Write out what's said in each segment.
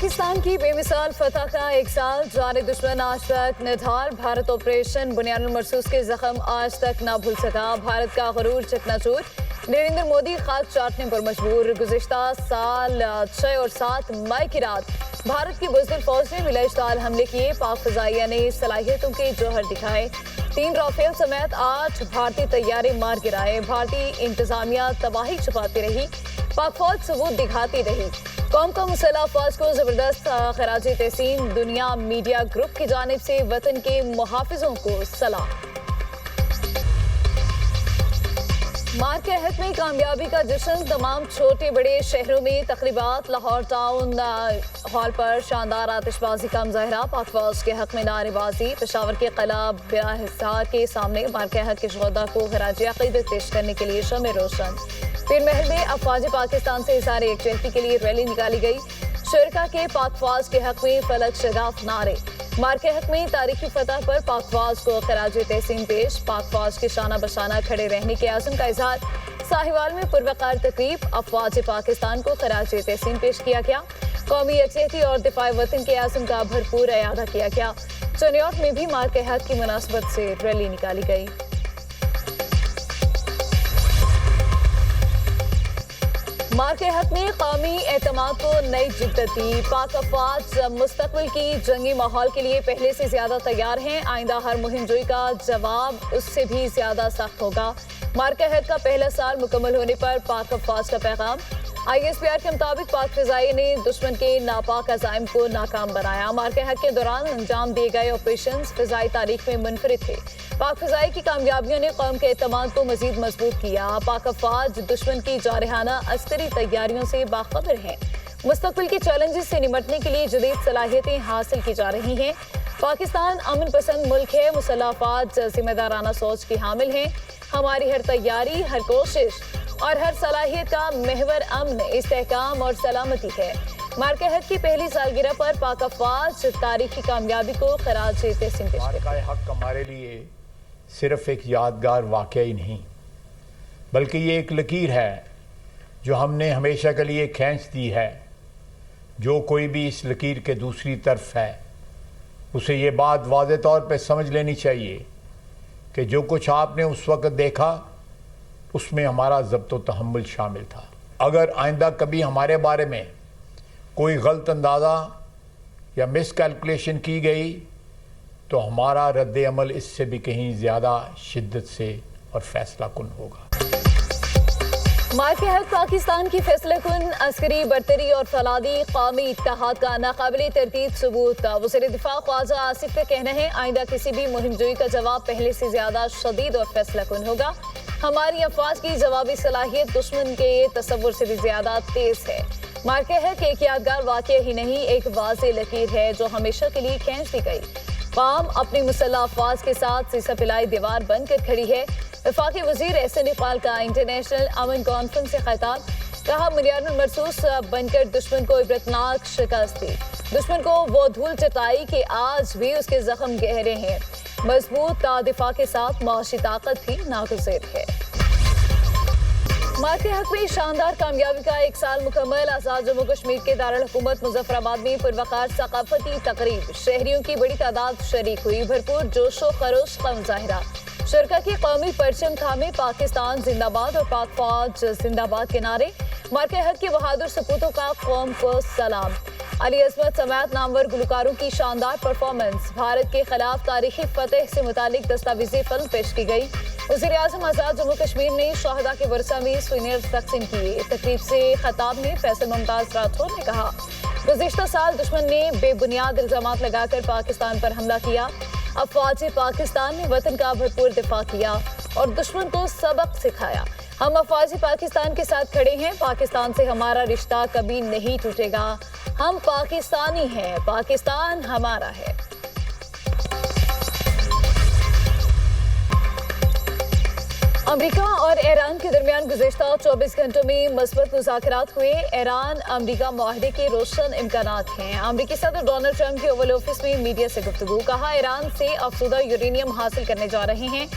पाकिस्तान की बेमिसाल फतह का एक साल, जाने दुश्मन आज तक निढाल। भारत ऑपरेशन बुनियादुल मरसूस के जख्म आज तक ना भूल सका। भारत का गरूर चकनाचूर, नरेंद्र मोदी खाक चाटने पर मजबूर। गुज़िश्ता साल 6 और 7 मई की रात भारत की बुज़दिल फौज ने मिलाइजदार हमले किए। पाक फ़ज़ाइया ने सलाहियतों के जौहर दिखाए। 3 राफेल समेत 8 भारतीय तैयारे मार गिराए। भारतीय इंतजामिया तबाही छुपाती रही, पाक फौज सबूत दिखाती रही। कौम का मुसल्लह अफवाज को जबरदस्त खराज तहसीन। दुनिया मीडिया ग्रुप की जानिब से वतन के मुहाफिजों को सलाम। मार के अहद में कामयाबी का जश्न, तमाम छोटे बड़े शहरों में तकरीबात। लाहौर टाउन हॉल पर शानदार आतिशबाजी का मुजाहरा, पाक फौज के हक में नारेबाजी। पेशावर के किला बिराहिसार के सामने मार के अहद के शुहदा को खराज अक़ीदत पेश करने के लिए शमे रोशन। पीर महल में अफवाज पाकिस्तान से इज़हार यकजहती के लिए रैली निकाली गई। शुरका के पाक फौज के हक में फलक शगाफ नारे। मार के हक में तारीखी फतह पर पाक फौज को खराज तहसीन पेश। पाक फौज के शाना बशाना खड़े रहने के आज़म का इजहार। साहिवाल में पुरवकार तकरीब, अफवाज पाकिस्तान को खराज तहसीन पेश किया गया। कौमी यकजहती और दिफा वतन के आज़म का भरपूर अयादा किया गया। चनियॉट में भी मार के हक की मुनासबत से रैली निकाली गई। मार के हक में कौमी एतमाद को नई जिद्दत दी। पाक अफवाज मुस्तकबिल की जंगी माहौल के लिए पहले से ज्यादा तैयार हैं। आइंदा हर मुहिम जोई का जवाब उससे भी ज्यादा सख्त होगा। मार के हक का पहला साल मुकम्मल होने पर पाक अफवाज का पैगाम। ISPR के मुताबिक पाक फ़ज़ाइया ने दुश्मन के नापाक अज़ाइम को नाकाम बनाया। मार के हक के दौरान अंजाम दिए गए ऑपरेशन फ़ज़ाई तारीख में मुनफरिद थे। पाक फ़ज़ाइया की कामयाबियों ने कौम के एतमाद को मज़ीद मजबूत किया। पाक अफवाज दुश्मन की जारहाना अस्करी तैयारियों से बाखबर हैं। मुस्तक़बिल के चैलेंजेस से निमटने के लिए जदीद सलाहियतें हासिल की जा रही हैं। पाकिस्तान अमन पसंद मुल्क है। मुसल्लह अफवाज जिम्मेदाराना सोच की हामिल हैं। हमारी हर तैयारी, हर कोशिश और हर सलाहियत का महवर अमन, इस्तेहकाम और सलामती है। मार के हक की पहली सालगिरह पर पाक अफवाज तारीखी कामयाबी को खराज तहसीन पेश करते हैं। मार का हक हमारे लिए सिर्फ एक यादगार वाक़या ही नहीं, बल्कि ये एक लकीर है जो हमने हमेशा के लिए खींच दी है। जो कोई भी इस लकीर के दूसरी तरफ है, उसे ये बात वाज़ेह तौर पे समझ लेनी चाहिए कि जो कुछ आपने उस वक़्त देखा उसमें हमारा ज़ब्त व तहम्मुल शामिल था। अगर आइंदा कभी हमारे बारे में कोई गलत अंदाज़ा या मिस कैलकुलेशन की गई तो हमारा रद्द अमल इससे भी कहीं ज़्यादा शिद्दत से और फैसला कुन होगा। मार के हक पाकिस्तान की फैसला कुन अस्करी बरतरी और फलादी कौमी इत्तेहाद का नाकाबिल तरदीद सबूत। वज़ीर दिफा ख्वाजा आसिफ का कहना है, आइंदा किसी भी मुहिम जोई का जवाब पहले से ज्यादा शदीद और फैसला कुन होगा। हमारी अफवाज की जवाबी सलाहियत दुश्मन के तसव्वुर से भी ज्यादा तेज है। मार के हक एक यादगार वाक़या ही नहीं, एक वाज़ेह लकीर है जो हमेशा के लिए खींच दी गई। कौम अपनी मुसल्लह अफवाज के साथ सीसा पिलाई दीवार बनकर खड़ी है। वफाकी वज़ीर एहसन इकबाल का इंटरनेशनल अमन कॉन्फ्रेंस से खिताब, कहा बुनियादुल मरसूस बनकर दुश्मन को इबरतनाक शिकस्त दी। दुश्मन को वो धूल चटाई कि आज भी उसके जख्म गहरे हैं। मजबूत दिफा के साथ मुआशी ताकत भी नागुज़िर है। मार के हक में शानदार कामयाबी का एक साल मुकम्मल। आज़ाद जम्मू कश्मीर के दारुल हुकूमत मुजफ्फराबाद में पुरवकार सकाफती तकरीब, शहरियों की बड़ी तादाद शरीक हुई। भरपूर जोशो खरोश का मुजाहरा। शुरका की कौमी परचम थामे पाकिस्तान जिंदाबाद और पाक फौज जिंदाबाद के नारे। मार के हक के बहादुर सपूतों का कौम को सलाम। अली अज़मत समेत नामवर गुलकारों की शानदार परफॉर्मेंस। भारत के खिलाफ तारीखी फतेह से मुतालिक दस्तावेजी फिल्म पेश की गई। वज़ीर आज़म आज़ाद जम्मू कश्मीर ने शहदा के वर्षा में सुवेनियर तक़सीम किए। तकरीब से खिताब में फैसल मुमताज़ राठौर ने कहा, गुज़िश्ता साल दुश्मन ने बेबुनियाद इल्ज़ामात लगाकर पाकिस्तान पर हमला किया। अफवाज पाकिस्तान ने वतन का भरपूर दिफा किया और दुश्मन को सबक सिखाया। हम अफवाज पाकिस्तान के साथ खड़े हैं। पाकिस्तान से हमारा रिश्ता कभी नहीं टूटेगा। हम पाकिस्तानी हैं, पाकिस्तान हमारा है। अमेरिका और ईरान के दरमियान गुज़िश्ता 24 घंटों में मस्बत मुज़ाकरात हुए। ईरान अमेरिका मुआहदे के रोशन इम्कानात हैं। अमेरिकी सदर डोनाल्ड ट्रंप के ओवल ऑफिस में मीडिया से गुफ्तगू, कहा ईरान से अफसुदा यूरेनियम हासिल करने जा रहे हैं।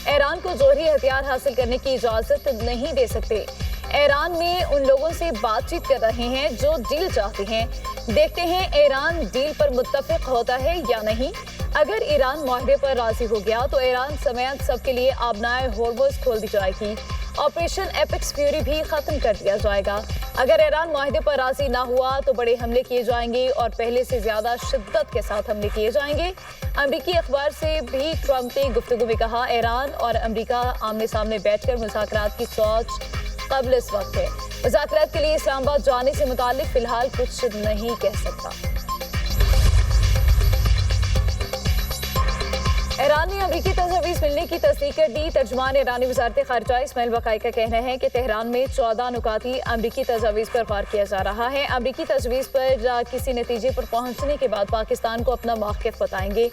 ईरान को जोहरी हथियार हासिल करने की इजाज़त नहीं दे सकते। ईरान में उन लोगों से बातचीत कर रहे हैं जो डील चाहते हैं। دیکھتے ہیں ایران ڈیل پر متفق ہوتا ہے یا نہیں۔ اگر ایران معاہدے پر راضی ہو گیا تو ایران سمیت سب کے لیے آبنائے ہورمز کھول دی جائے گی۔ آپریشن ایپیکس فیوری بھی ختم کر دیا جائے گا۔ اگر ایران معاہدے پر راضی نہ ہوا تو بڑے حملے کیے جائیں گے اور پہلے سے زیادہ شدت کے ساتھ حملے کیے جائیں گے۔ امریکی اخبار سے بھی ٹرمپ نے گفتگو میں کہا ایران اور امریکہ آمنے سامنے بیٹھ کر مذاکرات کی سوچ قبل اس وقت ہے۔ مذاکرات کے لیے اسلام آباد جانے سے متعلق فی الحال کچھ نہیں کہہ سکتا۔ ایران نے امریکی تجاویز ملنے کی تصدیق کر دی۔ ترجمان ایرانی وزارت خارجہ اسماعیل بقائی کا کہنا ہے کہ تہران میں 14 نکاتی امریکی تجاویز پر وار کیا جا رہا ہے۔ امریکی تجویز پر کسی نتیجے پر پہنچنے کے بعد پاکستان کو اپنا موقف بتائیں گے۔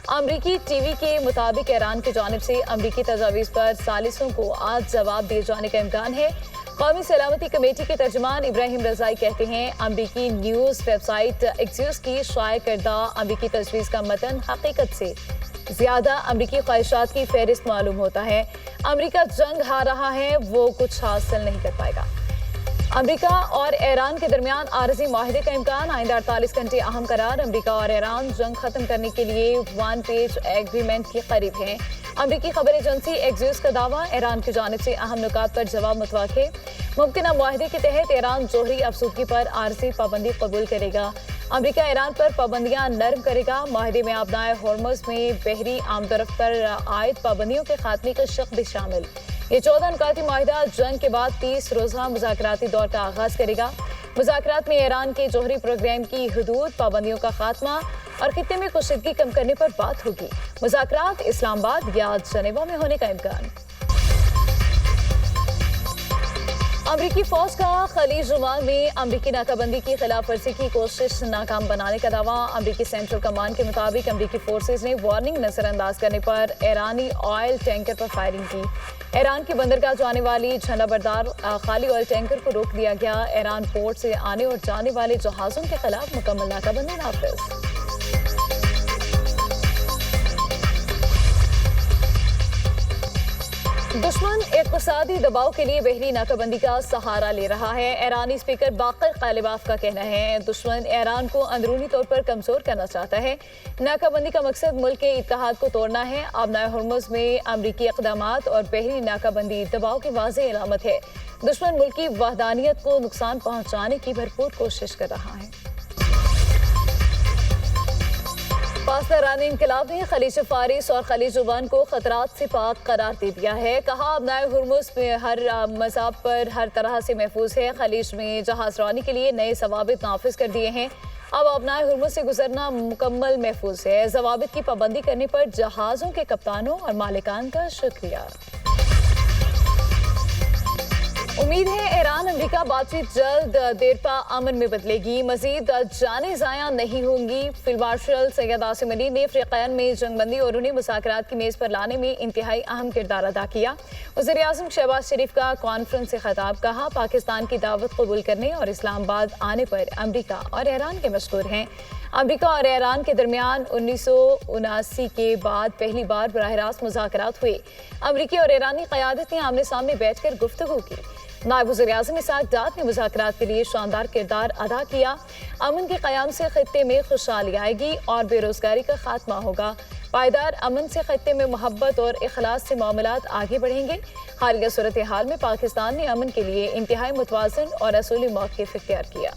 امریکی ٹی وی کے مطابق ایران کی جانب سے امریکی تجاویز پر ثالثوں کو آج جواب دیے جانے کا امکان ہے۔ قومی سلامتی کمیٹی کے ترجمان ابراہیم رضائی کہتے ہیں امریکی نیوز ویب سائٹ ایکسیوس کی شائع کردہ امریکی تجویز کا متن حقیقت سے زیادہ امریکی خواہشات کی فہرست معلوم ہوتا ہے۔ امریکہ جنگ ہار رہا ہے، وہ کچھ حاصل نہیں کر پائے گا۔ امریکہ اور ایران کے درمیان عارضی معاہدے کا امکان، آئندہ 48 گھنٹے اہم قرار۔ امریکہ اور ایران جنگ ختم کرنے کے لیے 1 پیج ایگریمنٹ کے قریب ہیں۔ امریکی خبر ایجنسی ایکسیوس کا دعویٰ، ایران کی جانب سے اہم نکات پر جواب متوقع۔ ممکنہ معاہدے کے تحت ایران جوہری افزودگی پر عارضی پابندی قبول کرے گا۔ امریکہ ایران پر پابندیاں نرم کرے گا۔ معاہدے میں آبنائے ہورمز میں بحری آمدورفت پر عائد پابندیوں کے خاتمے کا شق بھی شامل۔ یہ 14 نکاتی معاہدہ جنگ کے بعد 30 روزہ مذاکراتی دور کا آغاز کرے گا۔ مذاکرات میں ایران کے جوہری پروگرام کی حدود، پابندیوں کا خاتمہ اور خطے میں کشیدگی کم کرنے پر بات ہوگی۔ مذاکرات اسلام آباد یا جنیوا میں ہونے کا امکان۔ امریکی فوج کا خلیج عمان میں امریکی ناکہ بندی کی خلاف ورزی کی کوشش ناکام بنانے کا دعویٰ۔ امریکی سینٹرل کمانڈ کے مطابق امریکی فورسز نے وارننگ نظر انداز کرنے پر ایرانی آئل ٹینکر پر فائرنگ کی۔ ایران کی بندرگاہ جانے والی جھنڈا بردار خالی آئل ٹینکر کو روک دیا گیا۔ ایران پورٹ سے آنے اور جانے والے جہازوں کے خلاف مکمل ناکہ بندی نافذ۔ دشمن اقتصادی دباؤ کے لیے بحری ناکہ بندی کا سہارا لے رہا ہے۔ ایرانی اسپیکر باقر قالباف کا کہنا ہے دشمن ایران کو اندرونی طور پر کمزور کرنا چاہتا ہے۔ ناکہ بندی کا مقصد ملک کے اتحاد کو توڑنا ہے۔ آبنائے ہرمز میں امریکی اقدامات اور بحری ناکہ بندی دباؤ کی واضح علامت ہے۔ دشمن ملک کی وحدانیت کو نقصان پہنچانے کی بھرپور کوشش کر رہا ہے۔ پاسداران انقلاب نے خلیج فارس اور خلیج عمان کو خطرات سے پاک قرار دے دیا ہے۔ کہا آبنائے ہرمز میں ہر مذہب پر ہر طرح سے محفوظ ہے۔ خلیج میں جہاز رانی کے لیے نئے ضوابط نافذ کر دیے ہیں۔ اب آبنائے ہرمز سے گزرنا مکمل محفوظ ہے۔ ضوابط کی پابندی کرنے پر جہازوں کے کپتانوں اور مالکان کا شکریہ۔ امید ہے ایران امریکہ بات چیت جلد دیر پا امن میں بدلے گی، مزید جانیں ضائع نہیں ہوں گی۔ فیلڈ مارشل سید عاصم علی نے فریقین میں جنگ بندی اور انہیں مذاکرات کی میز پر لانے میں انتہائی اہم کردار ادا کیا۔ وزیر اعظم شہباز شریف کا کانفرنس سے خطاب، کہا پاکستان کی دعوت قبول کرنے اور اسلام آباد آنے پر امریکہ اور ایران کے مشکور ہیں۔ امریکہ اور ایران کے درمیان 1979 کے بعد پہلی بار براہ راست مذاکرات ہوئے۔ امریکی اور ایرانی قیادت نے آمنے سامنے بیٹھ کر گفتگو کی۔ نائب وزیر اعظم اسحاق ڈار نے مذاکرات کے لیے شاندار کردار ادا کیا۔ امن کے قیام سے خطے میں خوشحالی آئے گی اور بے روزگاری کا خاتمہ ہوگا۔ پائیدار امن سے خطے میں محبت اور اخلاص سے معاملات آگے بڑھیں گے۔ حالیہ صورتحال میں پاکستان نے امن کے لیے انتہائی متوازن اور اصولی موقف اختیار کیا۔